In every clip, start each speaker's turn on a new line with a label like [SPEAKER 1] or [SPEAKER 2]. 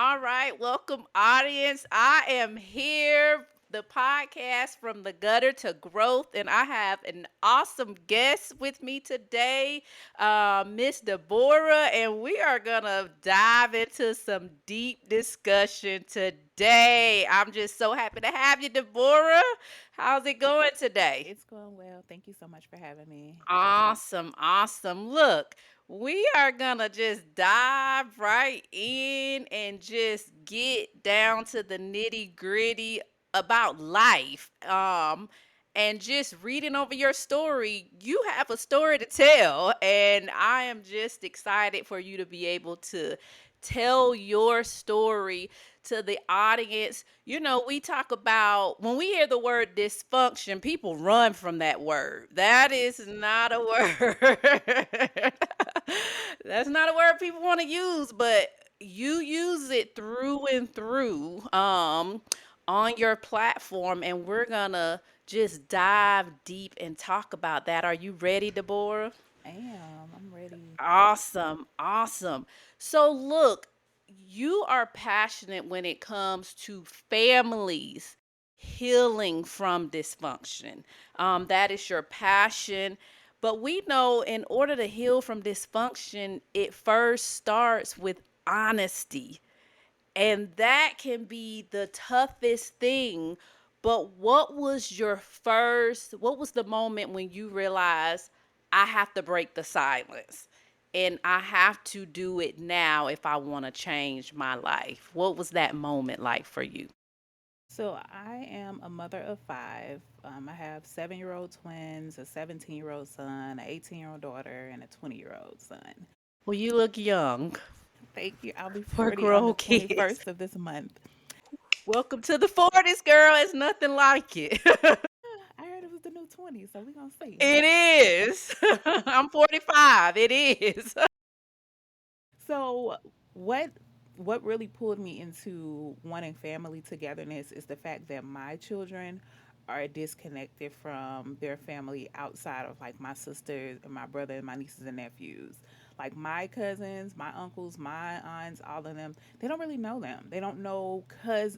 [SPEAKER 1] All right, welcome, audience. I am here, the podcast from the gutter to growth, and I have an awesome guest with me today, Miss Deborah, and we are gonna dive into some deep discussion today. I'm just so happy to have you, Deborah. How's it going today?
[SPEAKER 2] It's going well. Thank you so much for having me.
[SPEAKER 1] Awesome, awesome. Look, we are gonna just dive right in and just get down to the nitty gritty about life. And just reading over your story, you have a story to tell, and I am just excited for you to be able to tell your story to the audience. We talk about when we hear the word dysfunction, people run from that word. That is not a word. That's not a word people want to use, but you use it through and through on your platform, and we're gonna just dive deep and talk about that. Are you ready, Deborah?
[SPEAKER 2] I'm ready.
[SPEAKER 1] Awesome, awesome. So look, you are passionate when it comes to families healing from dysfunction. That is your passion. But we know in order to heal from dysfunction, it first starts with honesty. And that can be the toughest thing. But what was the moment when you realized I have to break the silence and I have to do it now if I want to change my life? What was that moment like for you?
[SPEAKER 2] So, I am a mother of five. I have 7-year-old twins, a 17-year-old son, an 18-year-old daughter, and a 20-year-old son.
[SPEAKER 1] Well, you look young
[SPEAKER 2] Thank you. I'll be
[SPEAKER 1] for
[SPEAKER 2] 40 on the
[SPEAKER 1] grown kids.
[SPEAKER 2] 21st of this month.
[SPEAKER 1] Welcome to the 40s, girl. It's nothing like it.
[SPEAKER 2] I heard it was the new 20, so we're going to see.
[SPEAKER 1] It is. I'm 45. It is.
[SPEAKER 2] So, what what really pulled me into wanting family togetherness is the fact that my children are disconnected from their family outside of like my sisters and my brother and my nieces and nephews. Like my cousins, my uncles, my aunts, all of them, they don't really know them. They don't know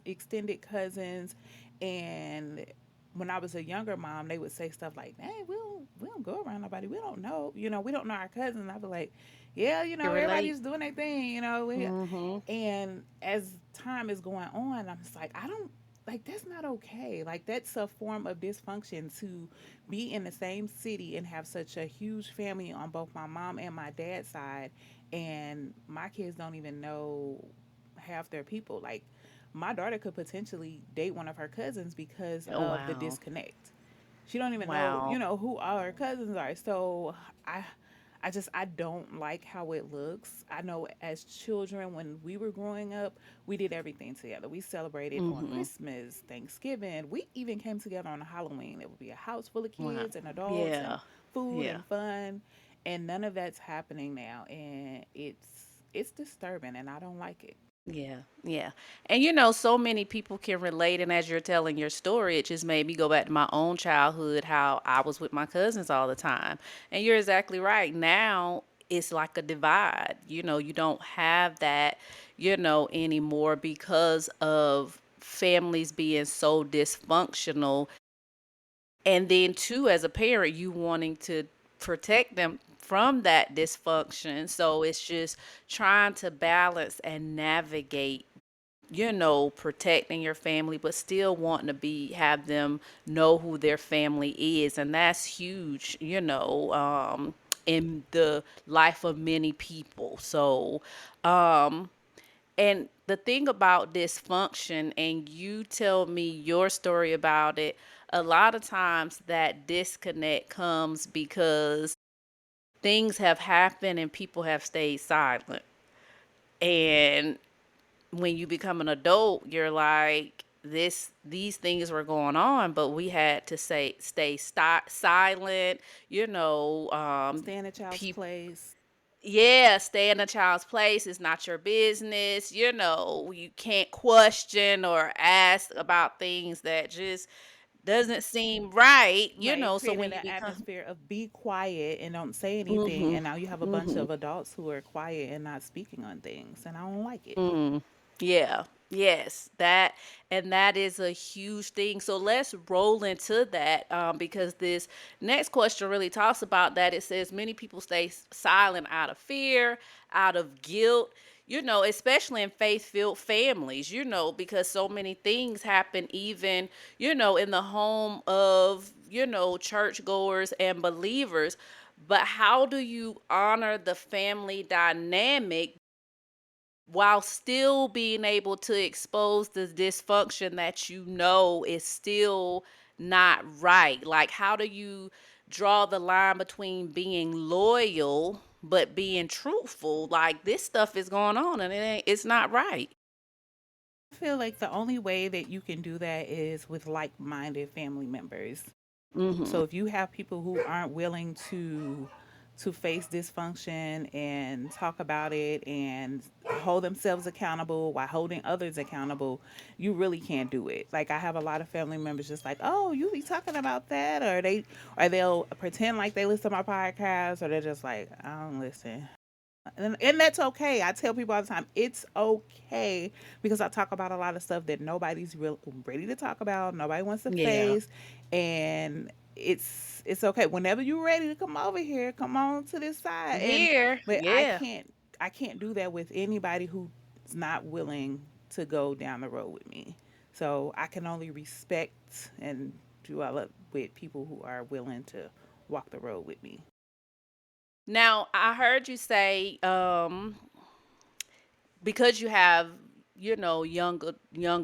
[SPEAKER 2] extended cousins. And when I was a younger mom, they would say stuff like, "Hey, we don't go around nobody. We don't know. We don't know our cousins." And I'd be like, "Yeah,
[SPEAKER 1] Can relate.
[SPEAKER 2] everybody's doing their thing.
[SPEAKER 1] Hmm.
[SPEAKER 2] And as time is going on, I'm just like, I don't like that's not okay. Like that's a form of dysfunction to be in the same city and have such a huge family on both my mom and my dad's side, and my kids don't even know half their people. Like my daughter could potentially date one of her cousins because
[SPEAKER 1] Oh,
[SPEAKER 2] of the
[SPEAKER 1] wow.
[SPEAKER 2] disconnect. She don't even know,
[SPEAKER 1] Wow.
[SPEAKER 2] who all her cousins are. So I I don't like how it looks. I know as children when we were growing up, we did everything together. We celebrated on
[SPEAKER 1] Mhm.
[SPEAKER 2] Christmas, Thanksgiving. We even came together on a Halloween. It would be a house full of
[SPEAKER 1] Wow.
[SPEAKER 2] kids and adults and
[SPEAKER 1] Yeah.
[SPEAKER 2] food
[SPEAKER 1] Yeah.
[SPEAKER 2] and fun. And none of that's happening now, and it's disturbing and I don't like it.
[SPEAKER 1] Yeah. Yeah. And so many people can relate. And as you're telling your story, it just made me go back to my own childhood, how I was with my cousins all the time. And you're exactly right. Now it's like a divide. You don't have that, anymore because of families being so dysfunctional. And then too, as a parent, you wanting to protect them from that dysfunction. So it's just trying to balance and navigate, protecting your family, but still wanting to have them know who their family is. And that's huge, in the life of many people. So, and the thing about dysfunction, and you tell me your story about it, a lot of times that disconnect comes because things have happened and people have stayed silent. And when you become an adult, you're like, these things were going on, but we had to silent,
[SPEAKER 2] Stay in a child's
[SPEAKER 1] people.
[SPEAKER 2] place.
[SPEAKER 1] Yeah, stay in a child's place. It's not your business. You can't question or ask about things that just doesn't seem right,
[SPEAKER 2] Right,
[SPEAKER 1] so when
[SPEAKER 2] creating
[SPEAKER 1] you
[SPEAKER 2] an
[SPEAKER 1] become.
[SPEAKER 2] atmosphere of be quiet and don't say anything,
[SPEAKER 1] Mhm.
[SPEAKER 2] and now you have a bunch
[SPEAKER 1] Mhm.
[SPEAKER 2] of adults who are quiet and not speaking on things, and I don't like it.
[SPEAKER 1] Mm. Yeah. Yes, that and that is a huge thing. So let's roll into that because this next question really talks about that. It says many people stay silent out of fear, out of guilt, especially in faith-filled families, because so many things happen even, in the home of, churchgoers and believers. But how do you honor the family dynamic while still being able to expose the dysfunction that is still not right? Like, how do you draw the line between being loyal but being truthful? Like, this stuff is going on and it's not right.
[SPEAKER 2] I feel like the only way that you can do that is with like-minded family members.
[SPEAKER 1] Mhm.
[SPEAKER 2] So if you have people who aren't willing to face dysfunction and talk about it and hold themselves accountable while holding others accountable, you really can't do it. Like I have a lot of family members just like, "Oh, you be talking about that," or they'll pretend like they listen to my podcast, or they're just like, "I don't listen." And that's okay. I tell people all the time, it's okay because I talk about a lot of stuff that nobody's real ready to talk about. Nobody wants to
[SPEAKER 1] Yeah.
[SPEAKER 2] face, and it's okay. Whenever you're ready to come over here, come on to this
[SPEAKER 1] I'm
[SPEAKER 2] side. And
[SPEAKER 1] here.
[SPEAKER 2] but
[SPEAKER 1] Yeah.
[SPEAKER 2] I can't do that with anybody who's not willing to go down the road with me. So I can only respect and dwell with people who are willing to walk the road with me.
[SPEAKER 1] Now, I heard you say because you have young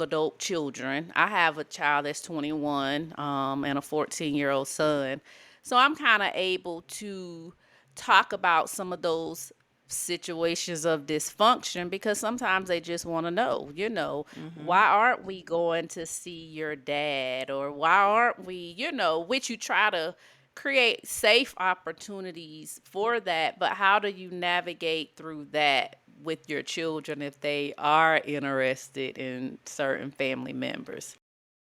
[SPEAKER 1] adult children. I have a child that's 21 and a 14-year-old son, so I'm kind of able to talk about some of those situations of dysfunction because sometimes they just want to know,
[SPEAKER 2] Hmm.
[SPEAKER 1] why aren't we going to see your dad, or why aren't we, which you try to create safe opportunities for that. But how do you navigate through that with your children if they are interested in certain family members?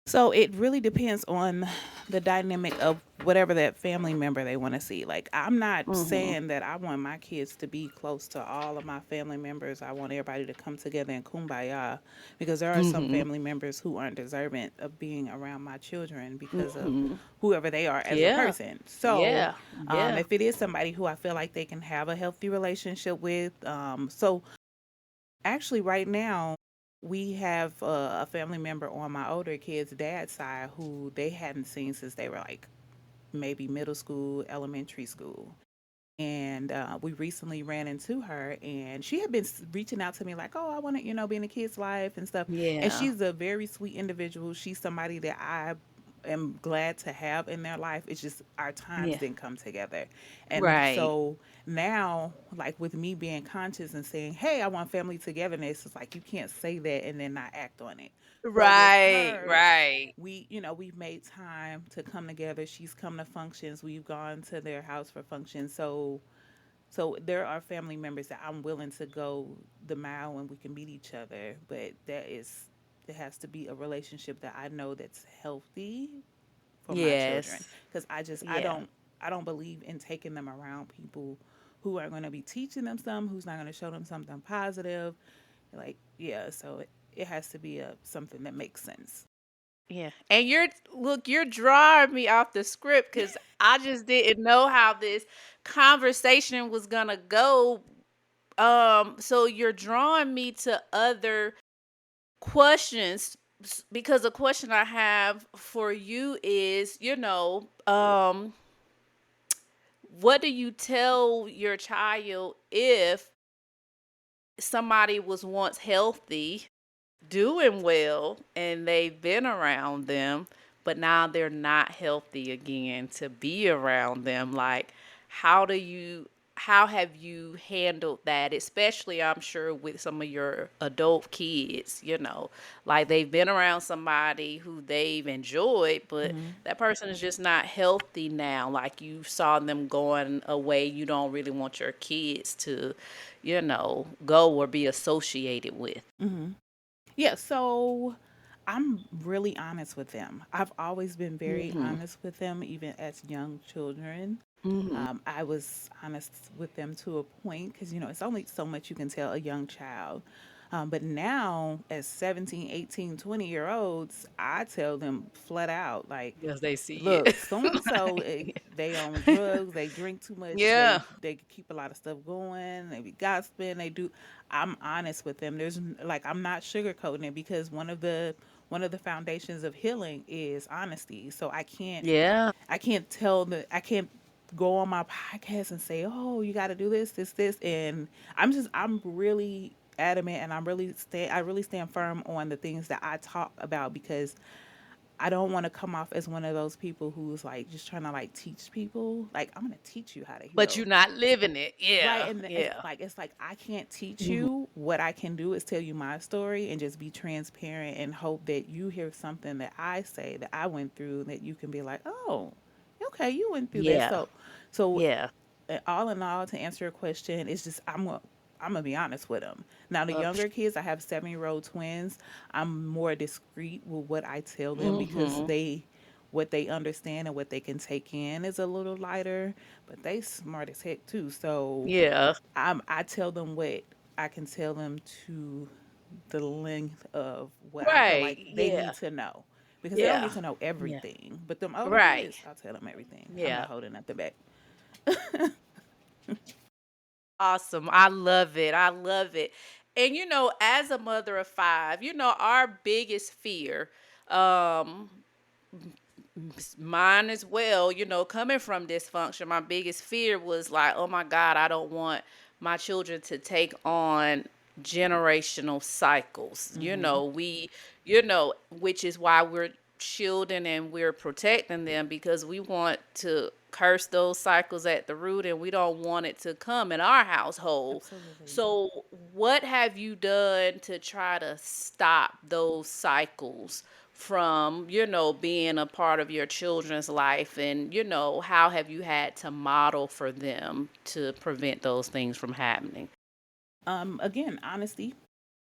[SPEAKER 2] So it really depends on the dynamic of whatever that family member they want to see. Like I'm not
[SPEAKER 1] Mhm.
[SPEAKER 2] saying that I want my kids to be close to all of my family members. I want everybody to come together in kumbaya because there are some
[SPEAKER 1] Mhm.
[SPEAKER 2] family members who aren't deserving of being around my children because of
[SPEAKER 1] Mhm.
[SPEAKER 2] whoever they are as a
[SPEAKER 1] Yeah.
[SPEAKER 2] person. So
[SPEAKER 1] Yeah. Yeah.
[SPEAKER 2] if it is somebody who I feel like they can have a healthy relationship with, so actually, right now, we have a family member on my older kids' dad's side who they hadn't seen since they were like maybe middle school, elementary school. And we recently ran into her, and she had been reaching out to me like, "Oh, I want to, be in a kid's life and stuff." And
[SPEAKER 1] Yeah.
[SPEAKER 2] she's a very sweet individual. She's somebody that I am glad to have in their life. It's just our times
[SPEAKER 1] Yeah.
[SPEAKER 2] didn't come together, and
[SPEAKER 1] Right.
[SPEAKER 2] so now, like with me being conscious and saying, "Hey, I want family togetherness," it's like you can't say that and then not act on it. So with
[SPEAKER 1] Right.
[SPEAKER 2] her,
[SPEAKER 1] Right.
[SPEAKER 2] we've made time to come together. She's come to functions. We've gone to their house for functions. So there are family members that I'm willing to go the mile and we can meet each other, but it has to be a relationship that I know that's healthy for my children
[SPEAKER 1] Yes.
[SPEAKER 2] because
[SPEAKER 1] Yeah.
[SPEAKER 2] I don't believe in taking them around people who are going to be teaching them something, who's not going to show them something positive. Like, yeah, so it has to be a something that makes sense.
[SPEAKER 1] Yeah. And you're drawing me off the script because I just didn't know how this conversation was gonna go. So you're drawing me to other questions because a question I have for you is, what do you tell your child if somebody was once healthy, doing well, and they've been around them, but now they're not healthy again to be around them? Like, how do you how have you handled that, especially I'm sure with some of your adult kids, like they've been around somebody who they've enjoyed, but
[SPEAKER 2] Hmm.
[SPEAKER 1] that person is just not healthy now. Like, you saw them going away, you don't really want your kids to, go or be associated with.
[SPEAKER 2] Hmm. Yeah, so I'm really honest with them. I've always been very
[SPEAKER 1] Mhm.
[SPEAKER 2] honest with them, even as young children.
[SPEAKER 1] Mhm.
[SPEAKER 2] I was honest with them to a point because, it's only so much you can tell a young child. But now, as 17, 18, 20 year olds, I tell them flat out, like,
[SPEAKER 1] Because they see it.
[SPEAKER 2] look, so and so, they on drugs, they drink too much,
[SPEAKER 1] Yeah.
[SPEAKER 2] they keep a lot of stuff going, they be gossiping, they do. I'm honest with them. Like, I'm not sugarcoating it, because one of the foundations of healing is honesty. So
[SPEAKER 1] Yeah.
[SPEAKER 2] I can't go on my podcast and say, oh, you got to do this, and I'm really adamant, and I really stand firm on the things that I talk about, because I don't want to come off as one of those people who's like just trying to like teach people. Like, I'm gonna teach you how to
[SPEAKER 1] But you're
[SPEAKER 2] heal.
[SPEAKER 1] not living it.
[SPEAKER 2] Right,
[SPEAKER 1] Yeah.
[SPEAKER 2] and
[SPEAKER 1] Yeah.
[SPEAKER 2] it's like I can't teach
[SPEAKER 1] Mhm.
[SPEAKER 2] you. What I can do is tell you my story and just be transparent, and hope that you hear something that I say that I went through, that you can be like, "Oh, okay, you went through that."
[SPEAKER 1] Yeah.
[SPEAKER 2] So
[SPEAKER 1] Yeah.
[SPEAKER 2] all in all, to answer your question, it's just I'm gonna be honest with them. Now, the
[SPEAKER 1] Uh,
[SPEAKER 2] younger kids, I have 7-year-old twins. I'm more discreet with what I tell them, because
[SPEAKER 1] mhm.
[SPEAKER 2] what they understand and what they can take in is a little lighter, but they smart as heck too. So
[SPEAKER 1] Yeah.
[SPEAKER 2] I tell them what I can tell them, to the length of what I feel
[SPEAKER 1] Right.
[SPEAKER 2] like they
[SPEAKER 1] Yeah.
[SPEAKER 2] need to know, because they don't need
[SPEAKER 1] Yeah.
[SPEAKER 2] to know
[SPEAKER 1] Yeah.
[SPEAKER 2] everything. But them older
[SPEAKER 1] Right.
[SPEAKER 2] kids, I'll tell them everything. I'm
[SPEAKER 1] Yeah.
[SPEAKER 2] not holding nothing back.
[SPEAKER 1] Awesome. I love it. I love it. And as a mother of five, our biggest fear, um, mine as well, coming from dysfunction, my biggest fear was like, oh my God, I don't want my children to take on generational cycles.
[SPEAKER 2] Hmm.
[SPEAKER 1] Which is why we're shielding and we're protecting them, because we want to curse those cycles at the root, and we don't want it to come in our household.
[SPEAKER 2] Absolutely.
[SPEAKER 1] So, what have you done to try to stop those cycles from, being a part of your children's life? And, how have you had to model for them to prevent those things from happening?
[SPEAKER 2] Again, honesty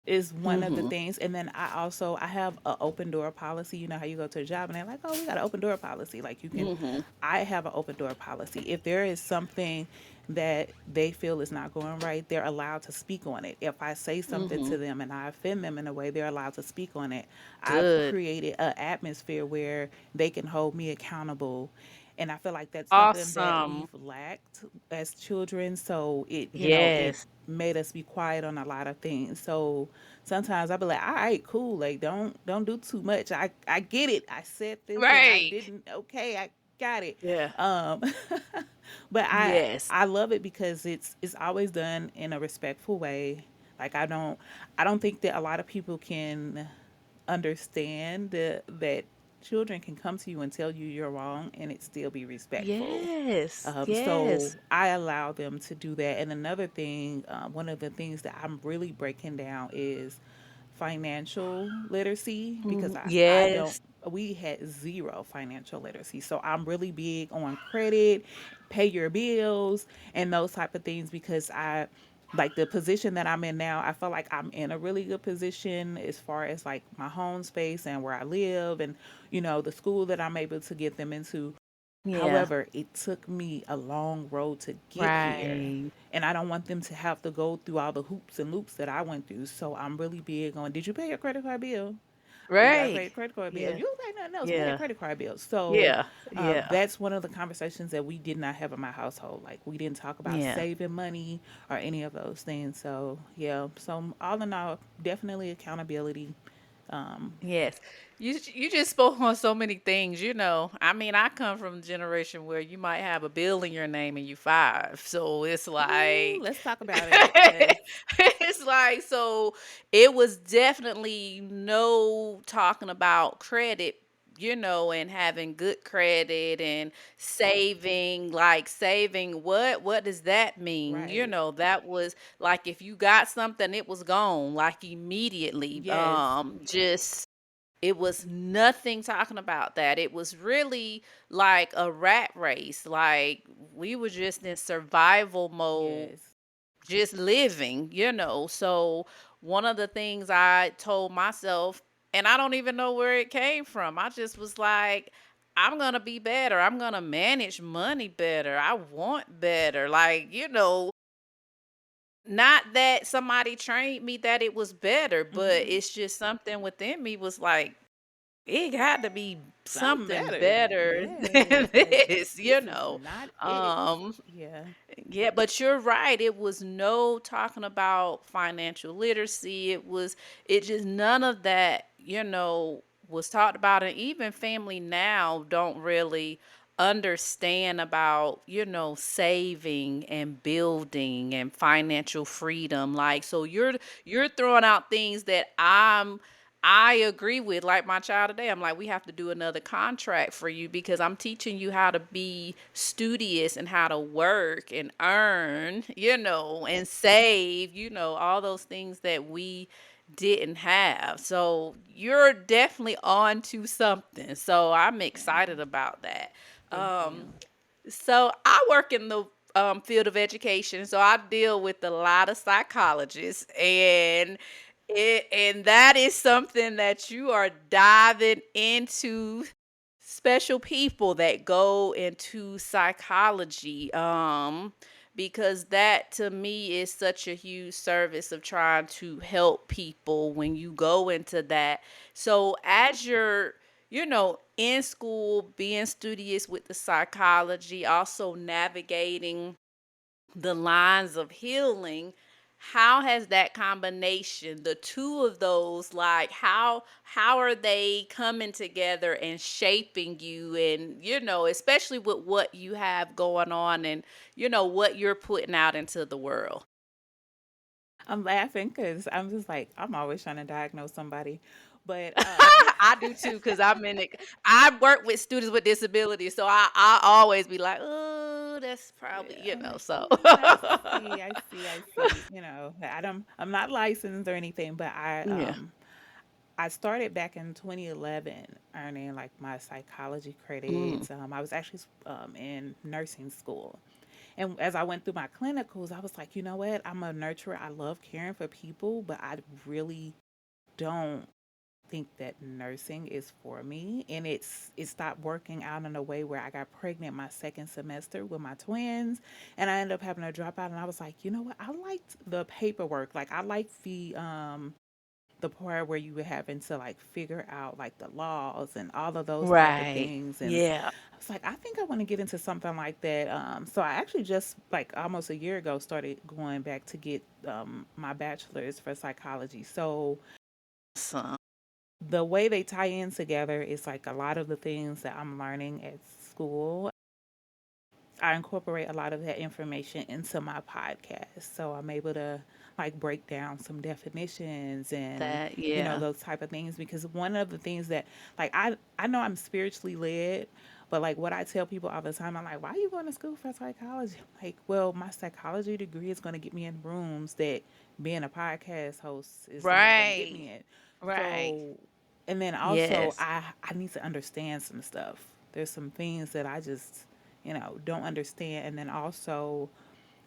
[SPEAKER 2] is one of the
[SPEAKER 1] Mhm.
[SPEAKER 2] things. And then I have an open door policy. You know how you go to a job and they're like, oh, we got an open door policy. Like, you can,
[SPEAKER 1] Mhm.
[SPEAKER 2] I have an open door policy. If there is something that they feel is not going right, they're allowed to speak on it. If I say something to
[SPEAKER 1] Mhm.
[SPEAKER 2] them and I offend them in a way, they're allowed to speak on it. I've
[SPEAKER 1] Good.
[SPEAKER 2] created an atmosphere where they can hold me accountable. And I feel like that's something that
[SPEAKER 1] Awesome.
[SPEAKER 2] we've lacked as children. So it
[SPEAKER 1] Yes.
[SPEAKER 2] made us be quiet on a lot of things. So sometimes I'll be like, all right, cool. Like, don't do too much. I get it. I said this and I
[SPEAKER 1] Right.
[SPEAKER 2] didn't. Okay, I got it.
[SPEAKER 1] Yeah.
[SPEAKER 2] Um, but
[SPEAKER 1] Yes.
[SPEAKER 2] I love it, because it's always done in a respectful way. Like, I don't think that a lot of people can understand that children can come to you and tell you you're wrong, and it still be respectful.
[SPEAKER 1] Yes.
[SPEAKER 2] So
[SPEAKER 1] Yes.
[SPEAKER 2] I allow them to do that. And another thing, one of the things that I'm really breaking down is financial literacy, because
[SPEAKER 1] Mhm.
[SPEAKER 2] I don't
[SPEAKER 1] Yes.
[SPEAKER 2] we had zero financial literacy. So I'm really big on credit, pay your bills, and those type of things, because I like the position that I'm in now. I feel like I'm in a really good position as far as like my home space and where I live, and the school that I'm able to get them into.
[SPEAKER 1] Yeah.
[SPEAKER 2] However, it took me a long road to get here.
[SPEAKER 1] Right.
[SPEAKER 2] And I don't want them to have to go through all the hoops and loops that I went through. So I'm really big on, did you pay your credit card bill? Oh, you got to pay
[SPEAKER 1] Right.
[SPEAKER 2] your credit card bill.
[SPEAKER 1] Yeah.
[SPEAKER 2] You don't pay nothing else. Pay that
[SPEAKER 1] Yeah.
[SPEAKER 2] credit card bill. So
[SPEAKER 1] Yeah. Yeah.
[SPEAKER 2] that's one of the conversations that we did not have in my household. Like, we didn't talk about
[SPEAKER 1] Yeah.
[SPEAKER 2] saving money or any of those things. So, yeah. So, all in all, definitely accountability. Um,
[SPEAKER 1] Yes. You just spoke on so many things. I mean, I come from a generation where you might have a bill in your name and you five. So it's
[SPEAKER 2] Ooh,
[SPEAKER 1] like
[SPEAKER 2] let's talk about it. Because,
[SPEAKER 1] it's like, so it was definitely no talking about credit, and having good credit and saving, like saving what does that mean?
[SPEAKER 2] right.
[SPEAKER 1] That was like, if you got something, it was gone like immediately.
[SPEAKER 2] Yes.
[SPEAKER 1] Just, it was nothing talking about that. It was really like a rat race. Like, we were just in survival mode,
[SPEAKER 2] Yes.
[SPEAKER 1] just living. So one of the things I told myself, and I don't even know where it came from, I just was like, I'm gonna be better. I'm gonna manage money better. I want better. Like, not that somebody trained me that it was better, but
[SPEAKER 2] Hmm.
[SPEAKER 1] it's just something within me was like, it had to be
[SPEAKER 2] Something
[SPEAKER 1] something
[SPEAKER 2] better.
[SPEAKER 1] better than
[SPEAKER 2] Yes. Like,
[SPEAKER 1] this,
[SPEAKER 2] this
[SPEAKER 1] you
[SPEAKER 2] is
[SPEAKER 1] know.
[SPEAKER 2] not it.
[SPEAKER 1] Um,
[SPEAKER 2] Yeah.
[SPEAKER 1] yeah, but you're right. It was no talking about financial literacy. It just none of that, was talked about. And even family now don't really understand about, saving and building and financial freedom. Like, so you're throwing out things that I agree with. Like my child today, I'm like, we have to do another contract for you because I'm teaching you how to be studious and how to work and earn, and save, all those things that we didn't have. So you're definitely on to something. So I'm
[SPEAKER 2] Yeah.
[SPEAKER 1] excited about that.
[SPEAKER 2] Thank
[SPEAKER 1] Um,
[SPEAKER 2] you.
[SPEAKER 1] so I work in the field of education, so I deal with a lot of psychologists, and that is something that you are diving into. Special people that go into psychology, because that to me is such a huge service of trying to help people when you go into that. So as you're in school, being studious with the psychology, also navigating the lines of healing, how has that combination, the two of those, like how are they coming together and shaping you, and especially with what you have going on, and what you're putting out into the world.
[SPEAKER 2] I'm laughing because I'm just like, I'm always trying to diagnose somebody. But
[SPEAKER 1] I do too, because I'm in it. I work with students with disabilities, so I always be like, oh, that's probably,
[SPEAKER 2] yeah, I'm like,
[SPEAKER 1] so.
[SPEAKER 2] I see, I see, I see. I'm not licensed or anything, but
[SPEAKER 1] Yeah.
[SPEAKER 2] I started back in 2011 earning like my psychology
[SPEAKER 1] Mm.
[SPEAKER 2] credits. I was actually in nursing school. And as I went through my clinicals, I was like, you know what? I'm a nurturer. I love caring for people, but I really don't think that nursing is for me. And it stopped working out in a way where I got pregnant my second semester with my twins, and I ended up having to drop out. And I was like, you know what? I liked the paperwork. Like, I liked the part where you were having to like figure out like the laws and all of those type of
[SPEAKER 1] Right.
[SPEAKER 2] things. And
[SPEAKER 1] Yeah.
[SPEAKER 2] I was like, I think I want to get into something like that. So I actually just like almost a year ago started going back to get my bachelor's for psychology. So
[SPEAKER 1] So,
[SPEAKER 2] the way they tie in together is like a lot of the things that I'm learning at school. I incorporate a lot of that information into my podcast. So I'm able to like break down some definitions and
[SPEAKER 1] that, yeah.
[SPEAKER 2] those type of things, because one of the things that like I know I'm spiritually led, but like what I tell people all the time, I'm like, why are you going to school for psychology? Like, well, my psychology degree is going to get me in rooms that being a podcast host is not going to get
[SPEAKER 1] Right.
[SPEAKER 2] me in.
[SPEAKER 1] Right.
[SPEAKER 2] So, and then also
[SPEAKER 1] Yes.
[SPEAKER 2] I need to understand some stuff. There's some things that I just don't understand. And then also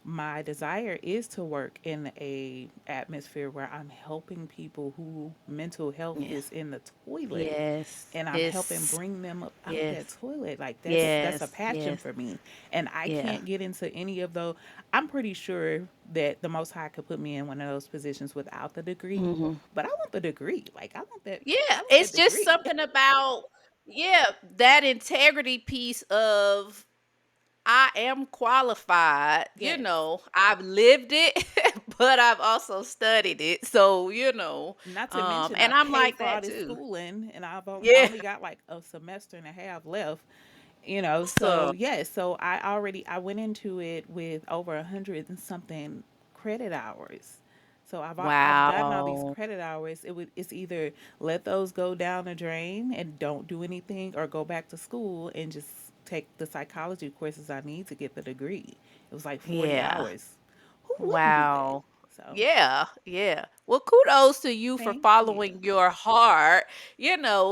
[SPEAKER 2] my desire is to work in a atmosphere where I'm helping people who mental health
[SPEAKER 1] Yeah.
[SPEAKER 2] is in the toilet,
[SPEAKER 1] Yes.
[SPEAKER 2] and I'm helping
[SPEAKER 1] It's
[SPEAKER 2] bring them up out that
[SPEAKER 1] yes.
[SPEAKER 2] toilet. Like, that's a
[SPEAKER 1] Yes.
[SPEAKER 2] passion
[SPEAKER 1] Yes.
[SPEAKER 2] for me. And I
[SPEAKER 1] Yeah.
[SPEAKER 2] can't get into any of those. I'm pretty sure that the most high could put me in one of those positions without the degree.
[SPEAKER 1] Hmm.
[SPEAKER 2] But I want the degree. Like,
[SPEAKER 1] Yeah.
[SPEAKER 2] I want that
[SPEAKER 1] It's just
[SPEAKER 2] degree.
[SPEAKER 1] something about, yeah, that integrity piece of, I am qualified.
[SPEAKER 2] Yes.
[SPEAKER 1] I've lived it, but I've also studied it. So,
[SPEAKER 2] Not to mention I
[SPEAKER 1] and I'm
[SPEAKER 2] paid
[SPEAKER 1] like
[SPEAKER 2] for all
[SPEAKER 1] that
[SPEAKER 2] this
[SPEAKER 1] too.
[SPEAKER 2] schooling, and I
[SPEAKER 1] Yeah.
[SPEAKER 2] only got like a semester and a half left. So
[SPEAKER 1] Awesome.
[SPEAKER 2] yes, so I went into it with over 100 and something credit hours. So I've gotten all these
[SPEAKER 1] Wow.
[SPEAKER 2] credit hours. It's either let those go down the drain and don't do anything, or go back to school and just take the psychology courses I need to get the degree. It was like 40
[SPEAKER 1] Yeah.
[SPEAKER 2] hours. Who wouldn't do that?
[SPEAKER 1] Wow.
[SPEAKER 2] So
[SPEAKER 1] Yeah, yeah. Well, kudos to you for
[SPEAKER 2] thank you.
[SPEAKER 1] following your heart,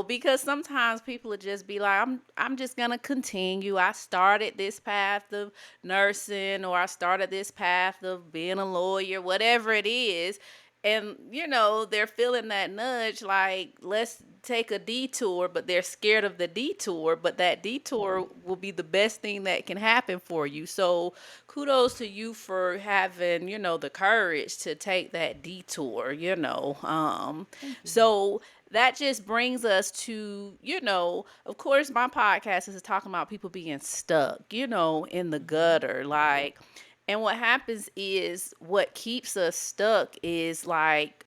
[SPEAKER 1] because sometimes people would just be like, I'm just gonna continue. I started this path of nursing, or I started this path of being a lawyer, whatever it is. And, they're feeling that nudge, like, let's take a detour, but they're scared of the detour, but that detour will be the best thing that can happen for you. So kudos to you for having, the courage to take that detour,
[SPEAKER 2] Thank you.
[SPEAKER 1] so that just brings us to, of course, my podcast is talking about people being stuck, in the
[SPEAKER 2] Hmm.
[SPEAKER 1] gutter. Like, and what happens is what keeps us stuck is like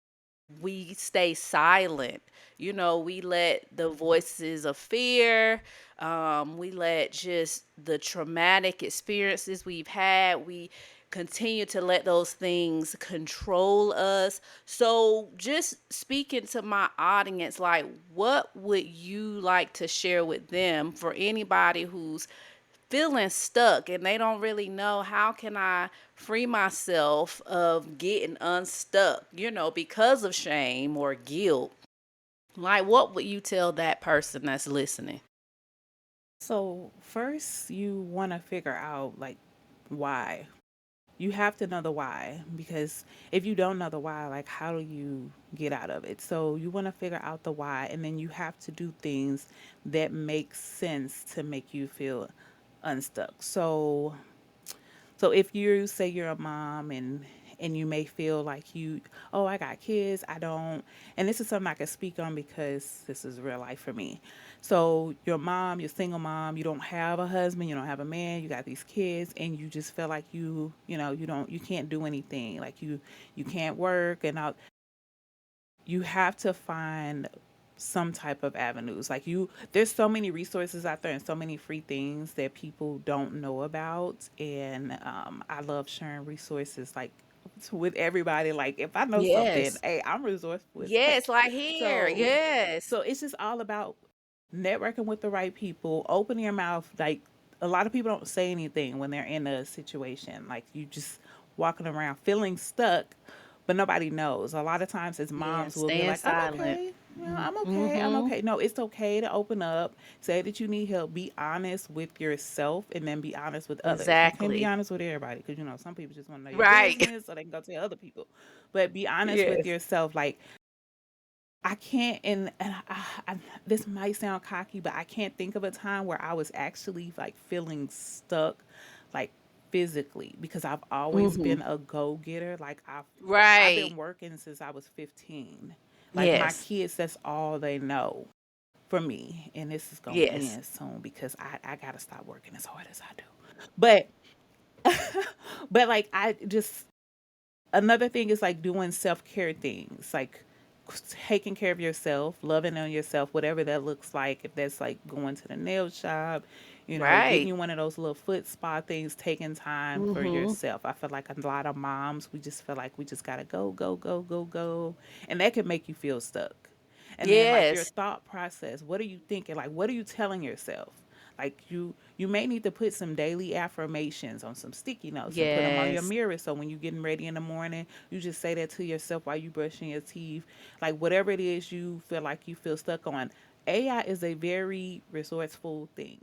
[SPEAKER 1] we stay silent. We let the voices of fear, we let just the traumatic experiences we've had, we continue to let those things control us. So, just speaking to my audience, like, what would you like to share with them for anybody who's feeling stuck and they don't really know how can I free myself of getting unstuck, because of shame or guilt. Like what would you tell that person that's listening?
[SPEAKER 2] So first, you want to figure out like why. You have to know the why, because if you don't know the why, like how do you get out of it? So you want to figure out the why, and then you have to do things that make sense to make you feel unstuck. So if you say you're a mom and you may feel like oh, I got kids, I don't, and this is something I can speak on because this is real life for me. So you're a mom, you're a single mom, you don't have a husband, you don't have a man, you got these kids, and you just feel like you can't do anything, like you can't work and all. You have to find some type of avenues. Like there's so many resources out there and so many free things that people don't know about. And I love sharing resources like with everybody. Like if I know something,
[SPEAKER 1] Yes.
[SPEAKER 2] hey, I'm resourceful as
[SPEAKER 1] Yes,
[SPEAKER 2] heck.
[SPEAKER 1] like here.
[SPEAKER 2] So
[SPEAKER 1] Yes.
[SPEAKER 2] so it's just all about networking with the right people, opening your mouth. Like a lot of people don't say anything when they're in a situation. Like you just walking around feeling stuck, but nobody knows. A lot of times, as
[SPEAKER 1] Yeah,
[SPEAKER 2] moms, will be
[SPEAKER 1] staying
[SPEAKER 2] like, "I'm
[SPEAKER 1] silent.
[SPEAKER 2] okay. I'm okay. I'm
[SPEAKER 1] Mm-hmm.
[SPEAKER 2] okay." No, it's okay to open up. Say that you need help. Be honest with yourself, and then be honest with others. You can't be
[SPEAKER 1] Exactly.
[SPEAKER 2] honest with everybody because some people just want to know your
[SPEAKER 1] Right.
[SPEAKER 2] business so they can go tell other people. But be honest with
[SPEAKER 1] Yes.
[SPEAKER 2] yourself. Like I can't, this might sound cocky, but I can't think of a time where I was actually like feeling stuck, like physically, because I've always
[SPEAKER 1] Mm-hmm.
[SPEAKER 2] been a go getter. Like I've been
[SPEAKER 1] Right.
[SPEAKER 2] working since I was 15. Like my
[SPEAKER 1] Yes.
[SPEAKER 2] kids, that's all they know for me, and this is gonna
[SPEAKER 1] Yes.
[SPEAKER 2] end soon because I gotta stop working as hard as I do. But but like I just another thing is like doing self-care things, like taking care of yourself, loving on yourself, whatever that looks like. If that's like going to the nail shop, getting
[SPEAKER 1] Right.
[SPEAKER 2] you one of those little foot spa things, taking time for
[SPEAKER 1] Mm-hmm.
[SPEAKER 2] yourself. I feel like a lot of moms, we just feel like we just gotta go, go, go, go, go, and that can make you feel stuck. And then like your
[SPEAKER 1] Yes.
[SPEAKER 2] thought process, what are you thinking? Like what are you telling yourself? Like you may need to put some daily affirmations on some sticky notes and put them on your
[SPEAKER 1] Yes.
[SPEAKER 2] mirror, so when you're getting ready in the morning, you just say that to yourself while you brushing your teeth. Like whatever it is you feel like you feel stuck on. AI is a very resourceful thing.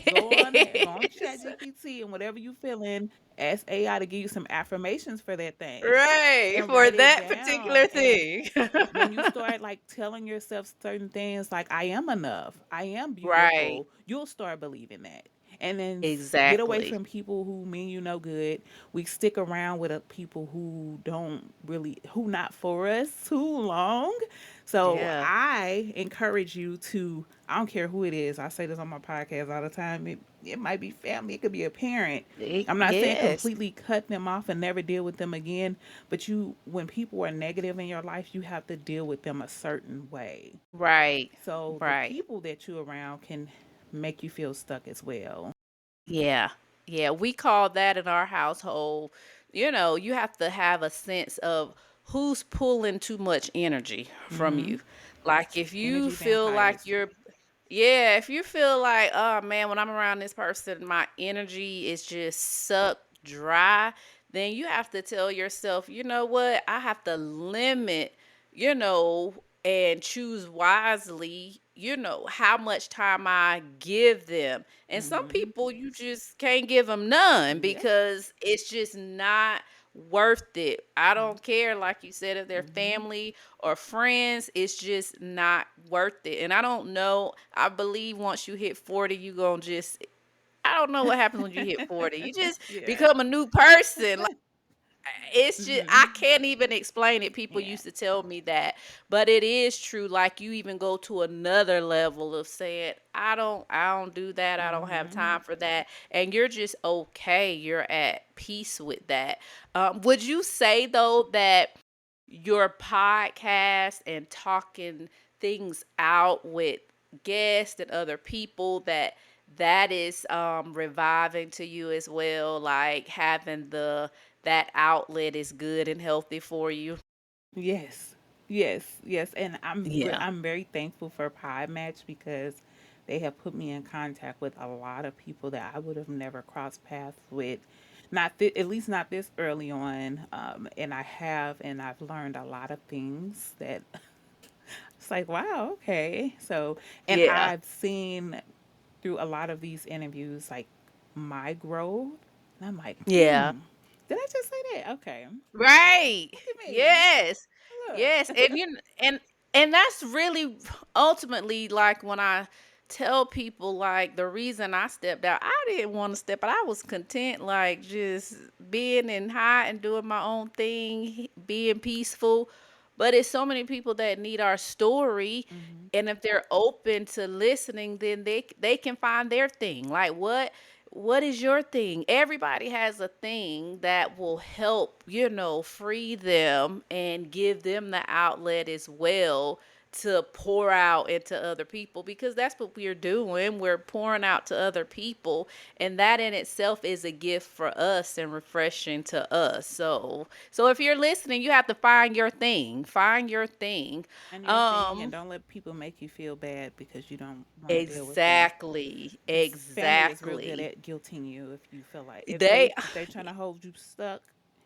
[SPEAKER 2] Go on there, go on ChatGPT, and whatever you feeling, ask AI to give you some affirmations for that thing
[SPEAKER 1] Right,
[SPEAKER 2] and
[SPEAKER 1] for
[SPEAKER 2] write it
[SPEAKER 1] that
[SPEAKER 2] down.
[SPEAKER 1] particular
[SPEAKER 2] And
[SPEAKER 1] thing.
[SPEAKER 2] when you start like telling yourself certain things like I am enough, I am
[SPEAKER 1] Right,
[SPEAKER 2] beautiful, you'll start believing that. And then get away
[SPEAKER 1] exactly.
[SPEAKER 2] from people who mean you no good. We stick around with people who don't really, who not for us too long. So
[SPEAKER 1] Yeah.
[SPEAKER 2] I encourage you to, I don't care who it is. I say this on my podcast all the time. It might be family, it could be a parent. I'm not saying
[SPEAKER 1] Yes.
[SPEAKER 2] completely cut them off and never deal with them again, but when people are negative in your life, you have to deal with them a certain way.
[SPEAKER 1] Right,
[SPEAKER 2] So the
[SPEAKER 1] right.
[SPEAKER 2] people that you around can make you feel stuck as well.
[SPEAKER 1] Yeah. Yeah, we call that in our household, you have to have a sense of who's pulling too much energy from
[SPEAKER 2] Mm-hmm.
[SPEAKER 1] you. Like if you
[SPEAKER 2] Energy
[SPEAKER 1] feel like
[SPEAKER 2] vampires.
[SPEAKER 1] you're Yeah, if you feel like, oh man, when I'm around this person, my energy is just sucked dry, then you have to tell yourself, you know what? I have to limit, and choose wisely, how much time I give them. And some
[SPEAKER 2] Mm-hmm.
[SPEAKER 1] people you just can't give them none
[SPEAKER 2] Yep.
[SPEAKER 1] because it's just not worth it. I
[SPEAKER 2] Mm-hmm.
[SPEAKER 1] don't care, like you said, if they're
[SPEAKER 2] Mm-hmm.
[SPEAKER 1] family or friends, it's just not worth it. And I don't know, I believe once you hit 40, you gonna just, I don't know what happens when you hit 40. You just
[SPEAKER 2] Yeah.
[SPEAKER 1] become a new person. It's just, I
[SPEAKER 2] Mm-hmm.
[SPEAKER 1] can't even explain it. People
[SPEAKER 2] Yeah.
[SPEAKER 1] used to tell me that, but it is true. Like, you even go to another level of saying, I don't do that. I don't have
[SPEAKER 2] Mm-hmm.
[SPEAKER 1] time for that. And you're just okay. You're at peace with that. Would you say though that your podcast and talking things out with guests and other people, that is reviving to you as well, like having that outlet is good and healthy for you?
[SPEAKER 2] Yes, yes, and
[SPEAKER 1] Yeah.
[SPEAKER 2] I'm very thankful for Pie Match because they have put me in contact with a lot of people that I would have never crossed paths with, at least not this early on. And I've learned a lot of things that it's like, wow, okay. So, and
[SPEAKER 1] Yeah.
[SPEAKER 2] I've seen through a lot of these interviews like my growth, and I'm like,
[SPEAKER 1] Yeah.
[SPEAKER 2] did I just say that? Okay,
[SPEAKER 1] Right.
[SPEAKER 2] look at me,
[SPEAKER 1] Yes. Yes.
[SPEAKER 2] look.
[SPEAKER 1] And that's really ultimately, like, when I tell people, like, the reason I stepped out, I didn't want to step out. I was content, like, just being in high and doing my own thing, being peaceful. But it's so many people that need our story.
[SPEAKER 2] Hmm.
[SPEAKER 1] And if they're open to listening, then they can find their thing. Like, what is your thing? Everybody has a thing that will help, free them and give them the outlet as well to pour out into other people, because that's what we're doing. We're pouring out to other people, and that in itself is a gift for us and refreshing to us. So if you're listening, you have to find your thing. Find your thing.
[SPEAKER 2] And your thing, and
[SPEAKER 1] Um
[SPEAKER 2] don't let people make you feel bad because you don't want to deal with them.
[SPEAKER 1] exactly.
[SPEAKER 2] Because family is real good
[SPEAKER 1] Exactly.
[SPEAKER 2] at guilting you if you feel like
[SPEAKER 1] They
[SPEAKER 2] if they're trying to hold you stuck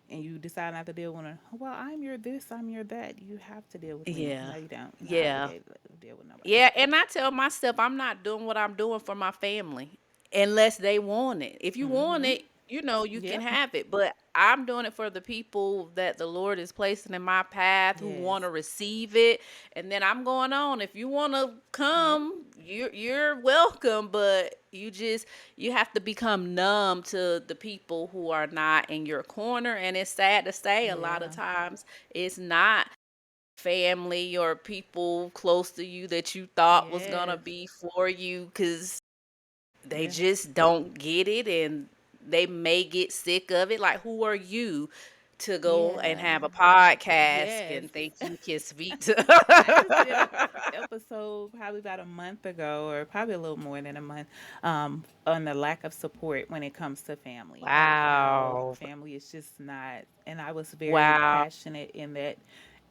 [SPEAKER 2] and you decide not to deal with them. Well, I'm your this, I'm your that. You have to deal with me.
[SPEAKER 1] yeah.
[SPEAKER 2] No, you don't. You're not
[SPEAKER 1] Yeah.
[SPEAKER 2] obligated to deal with nobody.
[SPEAKER 1] Yeah, and I tell myself I'm not doing what I'm doing for my family unless they want it. If you want
[SPEAKER 2] Mm-hmm.
[SPEAKER 1] it, you can
[SPEAKER 2] Yep.
[SPEAKER 1] have it. But I'm doing it for the people that the Lord is placing in my path who want
[SPEAKER 2] Yes.
[SPEAKER 1] to receive it. And then I'm going on. If you want to
[SPEAKER 2] Yep.
[SPEAKER 1] come, you're welcome. But you have to become numb to the people who are not in your corner. And it's sad to say, a lot of
[SPEAKER 2] Yeah.
[SPEAKER 1] times it's not family or people close to you that you thought was gonna
[SPEAKER 2] Yes.
[SPEAKER 1] be for you, because they
[SPEAKER 2] Yeah.
[SPEAKER 1] just don't get it, and they may get sick of it. Like, who are you to go and
[SPEAKER 2] Yeah.
[SPEAKER 1] have a podcast
[SPEAKER 2] Yes.
[SPEAKER 1] and think you can speak to
[SPEAKER 2] I just did a episode probably about a month ago, or probably a little more than a month, on the lack of support when it comes to family and how
[SPEAKER 1] Wow.
[SPEAKER 2] family is just not. And I was very
[SPEAKER 1] Wow.
[SPEAKER 2] passionate in that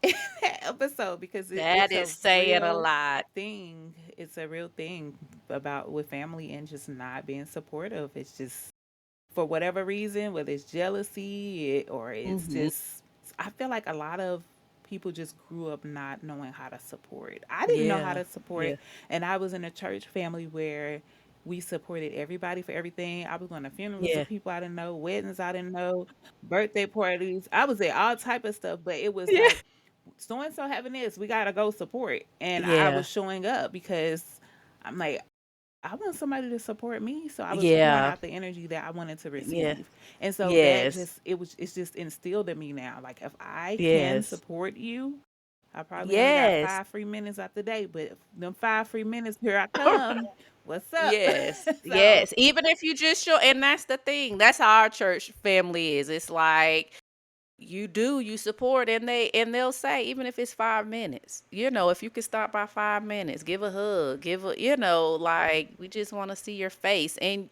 [SPEAKER 2] in that episode because
[SPEAKER 1] That
[SPEAKER 2] it's a
[SPEAKER 1] is saying a
[SPEAKER 2] real
[SPEAKER 1] lot.
[SPEAKER 2] thing. It's a real thing about with family and just not being supportive. It's just for whatever reason, whether it's jealousy or it's
[SPEAKER 1] Mhm.
[SPEAKER 2] just, I feel like a lot of people just grew up not knowing how to support. I didn't know how
[SPEAKER 1] Yeah.
[SPEAKER 2] to support,
[SPEAKER 1] Yeah.
[SPEAKER 2] and I was in a church family where we supported everybody for everything. I was going to funerals
[SPEAKER 1] Yeah.
[SPEAKER 2] of people I didn't know, weddings I didn't know, birthday parties. I was at all type of stuff, but it was
[SPEAKER 1] Yeah.
[SPEAKER 2] like so and so having this, we gotta go support, and I
[SPEAKER 1] Yeah.
[SPEAKER 2] was showing up because I'm like, I want somebody to support me. So I was pouring
[SPEAKER 1] Yeah.
[SPEAKER 2] out the energy that I wanted to
[SPEAKER 1] Yeah.
[SPEAKER 2] receive. And so that
[SPEAKER 1] Yes.
[SPEAKER 2] just it's just instilled in me now. Like if I can
[SPEAKER 1] Yes.
[SPEAKER 2] support you, I probably only got
[SPEAKER 1] Yes.
[SPEAKER 2] 5 free minutes out the day, but if them 5 free minutes, here I come. What's up?
[SPEAKER 1] Yes,
[SPEAKER 2] So
[SPEAKER 1] yes. Even if you just show, and that's the thing. That's how our church family is. It's like, you support, and they'll say, even if it's 5 minutes, if you could stop by 5 minutes, give a hug, like, we just want to see your face. And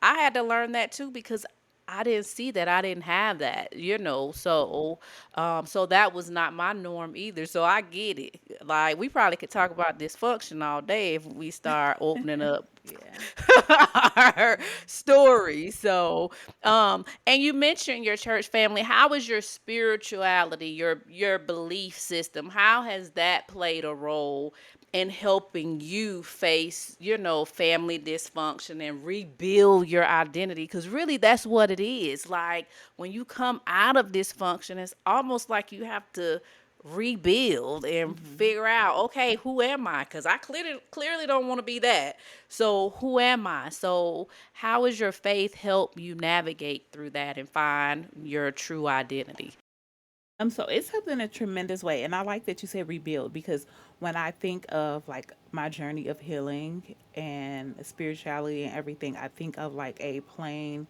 [SPEAKER 1] I had to learn that too, because I didn't see that. I didn't have that, so that was not my norm either. So I get it. Like, we probably could talk about dysfunction all day if we start opening up
[SPEAKER 2] Yeah.
[SPEAKER 1] our story. So, and you mentioned your church family. How is your spirituality, your belief system? How has that played a role in helping you face, family dysfunction and rebuild your identity? Because really, that's what it is. Like when you come out of dysfunction, it's almost like you have to rebuild and
[SPEAKER 2] Hmm.
[SPEAKER 1] figure out, okay, who am I? Because I clearly don't want to be that. So who am I? So how has your faith help you navigate through that and find your true identity?
[SPEAKER 2] So it's helped in a tremendous way, and I like that you said rebuild because when I think of like my journey of healing and spirituality and everything, I think of like a plain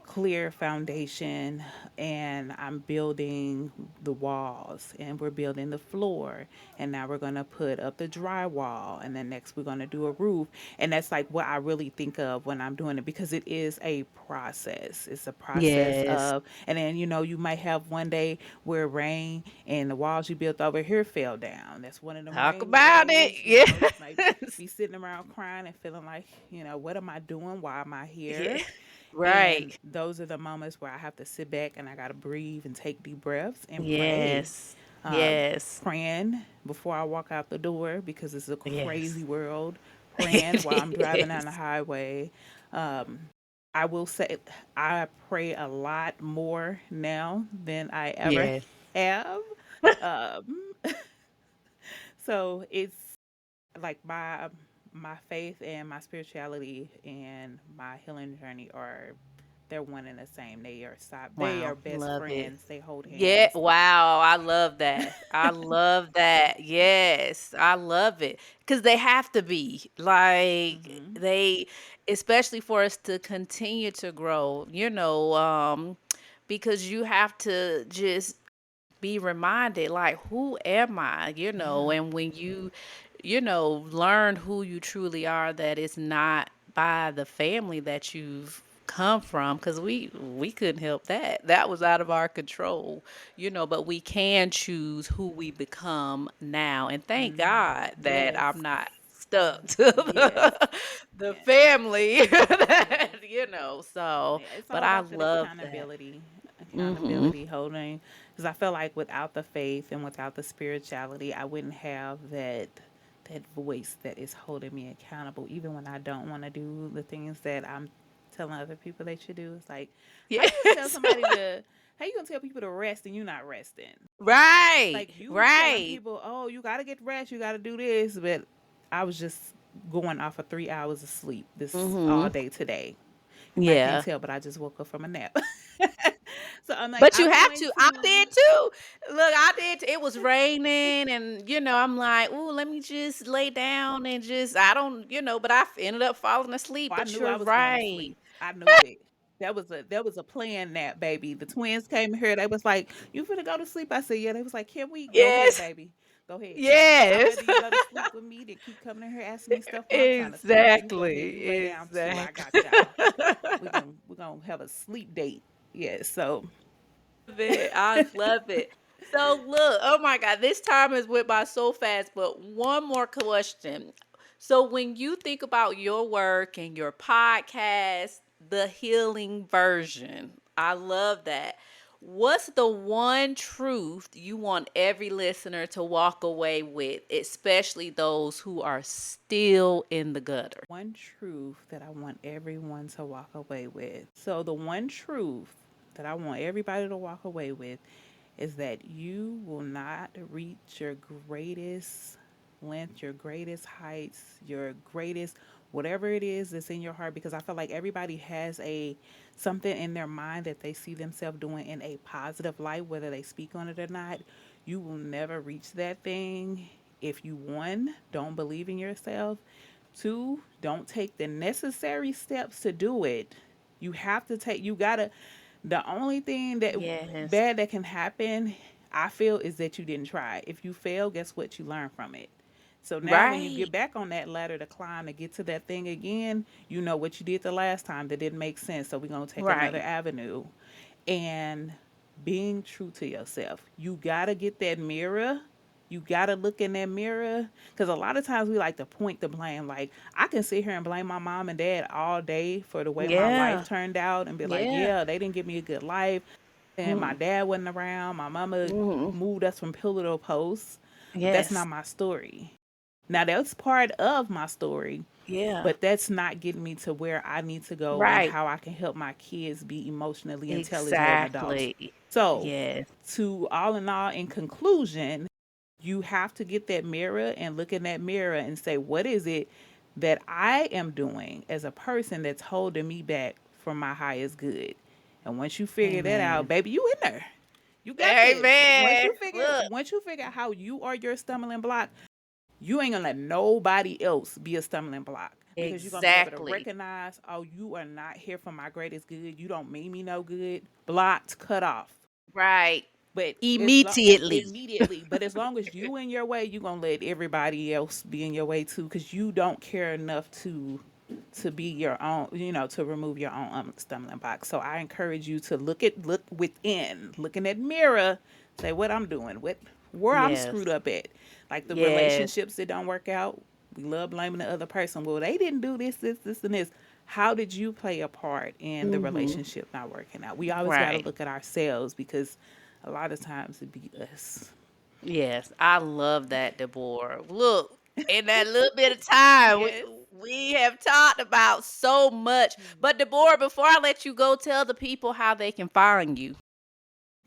[SPEAKER 2] clear foundation, and I'm building the walls and we're building the floor, and now we're going to put up the drywall, and then next we're going to do a roof. And that's like what I really think of when I'm doing it, because it is a process. It's a process
[SPEAKER 1] Yes.
[SPEAKER 2] of, and then you might have one day where it rain and the walls you built over here fell down. That's one of them
[SPEAKER 1] Talk
[SPEAKER 2] rainy
[SPEAKER 1] about it.
[SPEAKER 2] days. You might
[SPEAKER 1] Yes.
[SPEAKER 2] be sitting around crying and feeling like, what am I doing? Why am I
[SPEAKER 1] Yeah.
[SPEAKER 2] here?
[SPEAKER 1] Right.
[SPEAKER 2] And those are the moments where I have to sit back and I got to breathe and take deep breaths and pray.
[SPEAKER 1] Yes.
[SPEAKER 2] Um,
[SPEAKER 1] Yes.
[SPEAKER 2] Praying before I walk out the door because it's a crazy
[SPEAKER 1] Yes.
[SPEAKER 2] world. Praying while I'm
[SPEAKER 1] It
[SPEAKER 2] driving down the
[SPEAKER 1] is.
[SPEAKER 2] highway. Um, I will say I pray a lot more now than I ever
[SPEAKER 1] Yes.
[SPEAKER 2] have. Um, so it's like my faith and my spirituality and my healing journey are, they're one and the same. They are
[SPEAKER 1] Wow,
[SPEAKER 2] best
[SPEAKER 1] love it.
[SPEAKER 2] friends. They hold
[SPEAKER 1] Yeah,
[SPEAKER 2] hands.
[SPEAKER 1] wow, I love that. I love that. Yes, I love it. Cause they have to be. Like
[SPEAKER 2] Hmm.
[SPEAKER 1] they especially for us to continue to grow, because you have to just be reminded like who am I,
[SPEAKER 2] Yeah.
[SPEAKER 1] and when you learn who you truly are, that it's not by the family that you've come from, because we couldn't help that was out of our control, but we can choose who we become now, and thank
[SPEAKER 2] Mm.
[SPEAKER 1] God that
[SPEAKER 2] Yes.
[SPEAKER 1] I'm not stuck to
[SPEAKER 2] Yes.
[SPEAKER 1] the
[SPEAKER 2] Yes.
[SPEAKER 1] family that,
[SPEAKER 2] Yes.
[SPEAKER 1] so
[SPEAKER 2] Yeah, it's
[SPEAKER 1] but
[SPEAKER 2] all
[SPEAKER 1] I
[SPEAKER 2] about that
[SPEAKER 1] love that. Hmm.
[SPEAKER 2] accountability holding. Because I feel like without the faith and without the spirituality, I wouldn't have that voice that is holding me accountable, even when I don't want to do the things that I'm telling other people they should do. It's like, how you gonna tell
[SPEAKER 1] Yes.
[SPEAKER 2] somebody to, how you gonna tell people to rest and you're not resting?
[SPEAKER 1] Right,
[SPEAKER 2] Like you telling
[SPEAKER 1] right.
[SPEAKER 2] people, oh, you gotta get rest, you gotta do this, but I was just going off of 3 hours of sleep this all
[SPEAKER 1] Mhm.
[SPEAKER 2] day today. You might can't
[SPEAKER 1] Yeah.
[SPEAKER 2] tell, but I just woke up from a nap. So I'm like,
[SPEAKER 1] But you
[SPEAKER 2] I'm
[SPEAKER 1] have
[SPEAKER 2] going
[SPEAKER 1] to. I
[SPEAKER 2] to.
[SPEAKER 1] did too. Look, I did. It was raining, and I'm like, "Ooh, let me just lay down and just." I don't, but I ended up falling asleep.
[SPEAKER 2] Oh, I
[SPEAKER 1] But
[SPEAKER 2] knew
[SPEAKER 1] you're
[SPEAKER 2] I was going to
[SPEAKER 1] right.
[SPEAKER 2] sleep. I knew it. That was a planned nap, baby. The twins came here. They was like, "You finna go to sleep?" I said, "Yeah." They was like, "Can we go ahead,
[SPEAKER 1] Yes.
[SPEAKER 2] baby? Go ahead. I'd
[SPEAKER 1] Yes.
[SPEAKER 2] rather you go to sleep with me than keep coming in here asking me stuff when I'm trying to sleep. You go ahead.
[SPEAKER 1] Exactly.
[SPEAKER 2] You lay down too. I
[SPEAKER 1] Exactly.
[SPEAKER 2] got y'all. We're gonna have a sleep date. Yeah. So
[SPEAKER 1] Love it. I love it. So look, oh my God, this time has went by so fast, but one more question. So when you think about your work and your podcast, the healing version, I love that. What's the one truth you want every listener to walk away with, especially those who are still in the gutter?
[SPEAKER 2] one truth that I want everyone to walk away with. So, the one truth that I want everybody to walk away with is that you will not reach your greatest length, your greatest heights, your greatest whatever it is that's in your heart, because I feel like everybody has a something in their mind that they see themselves doing in a positive light, whether they speak on it or not. You will never reach that thing if you, one, don't believe in yourself, two, don't take the necessary steps to do it. You gotta, the only thing that
[SPEAKER 1] Yes.
[SPEAKER 2] bad that can happen, I feel, is that you didn't try. If you fail, guess what? You learn from it. So now when you
[SPEAKER 1] Right.
[SPEAKER 2] get back on that ladder to climb to get to that thing again, you know what you did the last time that didn't make sense. So we're gonna take another
[SPEAKER 1] Right.
[SPEAKER 2] avenue. And being true to yourself. You gotta get that mirror You got to look in that mirror, because a lot of times we like to point the blame. Like, I can sit here and blame my mom and dad all day for the way my life
[SPEAKER 1] Yeah.
[SPEAKER 2] turned out and be like,
[SPEAKER 1] Yeah.
[SPEAKER 2] yeah, they didn't give me a good life. And my
[SPEAKER 1] Mm,
[SPEAKER 2] dad wasn't around. My mama
[SPEAKER 1] mhm.
[SPEAKER 2] moved us from pillar to post. But that's
[SPEAKER 1] Yes.
[SPEAKER 2] not my story. Now, that's part of my story,
[SPEAKER 1] Yeah.
[SPEAKER 2] but that's not getting me to where I need to go and
[SPEAKER 1] Right.
[SPEAKER 2] how I can help my kids be emotionally intelligent adults.
[SPEAKER 1] Exactly.
[SPEAKER 2] So,
[SPEAKER 1] Yes.
[SPEAKER 2] to all in all, in conclusion, you have to get that mirror and look in that mirror and say, what is it that I am doing as a person that's holding me back from my highest good? And once you figure that out,
[SPEAKER 1] Amen.
[SPEAKER 2] baby, you in there. You got this.
[SPEAKER 1] Amen. Look.
[SPEAKER 2] Once you figure out how you are your stumbling block, you ain't gonna let nobody else be a stumbling block, because you're gonna be able to
[SPEAKER 1] Exactly.
[SPEAKER 2] recognize, oh, you are not here for my greatest good. You don't mean me no good. Blocked, cut off.
[SPEAKER 1] Right.
[SPEAKER 2] But
[SPEAKER 1] Immediately.
[SPEAKER 2] immediately, but as long as you in your way, you gonna let everybody else be in your way too, because you don't care enough to be your own, to remove your own stumbling block. So I encourage you to look within, look in that mirror, say what I'm doing, what where I'm screwed
[SPEAKER 1] Yes.
[SPEAKER 2] up at, like the
[SPEAKER 1] Yes.
[SPEAKER 2] relationships that don't work out. We love blaming the other person. Well, they didn't do this, and this. How did you play a part in the
[SPEAKER 1] Mhm.
[SPEAKER 2] relationship not working out? We always got to
[SPEAKER 1] Right.
[SPEAKER 2] look at ourselves, because a lot of times it be us.
[SPEAKER 1] Yes. I love that, Deborah. Look, in that little bit of time, we
[SPEAKER 2] Yes.
[SPEAKER 1] we have talked about so much. But Deborah, before I let you go, tell the people how they can find you.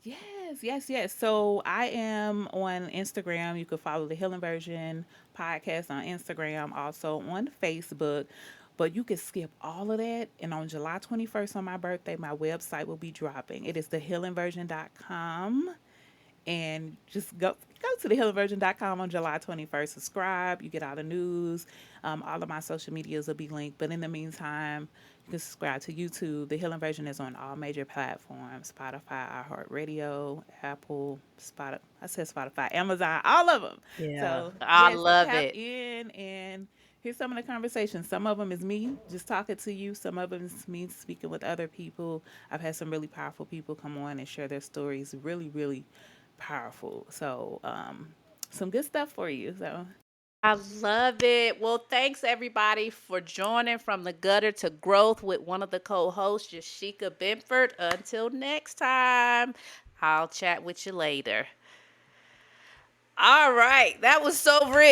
[SPEAKER 2] Yes, yes, yes. So I am on Instagram. You can follow the Healing Version podcast on Instagram, also on Facebook. But you can skip all of that. And on July 21st, on my birthday, my website will be dropping. It is thehealingversion.com, and just go to thehealingversion.com on July 21st. Subscribe. You get all the news. All of my social medias will be linked. But in the meantime, you can subscribe to YouTube. The Healing Version is on all major platforms: Spotify, iHeartRadio, Apple, I said Spotify, Amazon, all of them.
[SPEAKER 1] Yeah.
[SPEAKER 2] So,
[SPEAKER 1] I
[SPEAKER 2] yes,
[SPEAKER 1] love
[SPEAKER 2] tap
[SPEAKER 1] it.
[SPEAKER 2] in and here's some of the conversations. Some of them is me just talking to you. Some of them is me speaking with other people. I've had some really powerful people come on and share their stories. Really, really powerful. So, some good stuff for you. So,
[SPEAKER 1] I love it. Well, thanks everybody for joining from the gutter to growth with one of the co-hosts, Yasheika Benford. Until next time, I'll chat with you later. All right. That was so rich.